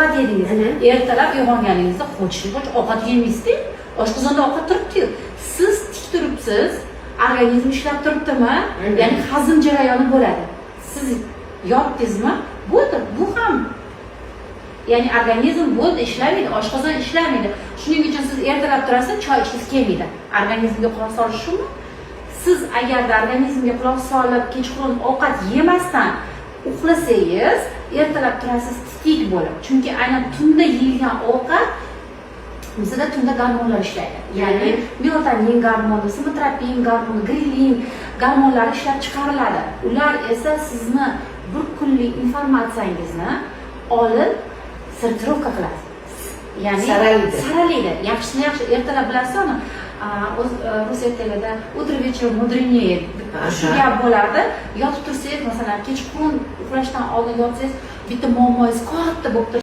ovqat yedingiz. Ertalab uyg'onganingizda xo'ch ovqat yemaysiz-ku. Oshqozonda ovqat turibdi-yu. Siz tik turibsiz, organizm ishlab turibdimi? Ya'ni hazm jarayoni bo'ladi. Siz yotdingizmi? Bo'ldi, bu ham. Ya'ni organizm bo'ldi ishlamaydi, oshqozon ishlamaydi. Shuning uchun siz ertalab turasiz, choy ichishingiz kelmaydi. Organizmga quloq solish shumi? Siz agarda organizmga quloq solib, kechqurun ovqat yemasdan uxlasangiz, ertalab turasiz tetik bo'lib. Chunki aynan tunda yeyilgan ovqat bizda tunda gormonlar ishlaydi. Ya'ni melatonin gormoni, simotropin gormoni, grelin gormonlari ishlab chiqariladi. Ular esa sizni bir kunlik informatsiyangizni olib sortirovka qiladi. Ya'ni saralaydi. Yaxshidan yaxshi ertalab bilasizmi? Rus ertalabida утро вечер мудренее shu gap bo'lardi. Yotib tursangiz, masalan, kechqurun uxlashdan oldin yotsangiz, bitta muammoingiz katta bo'lib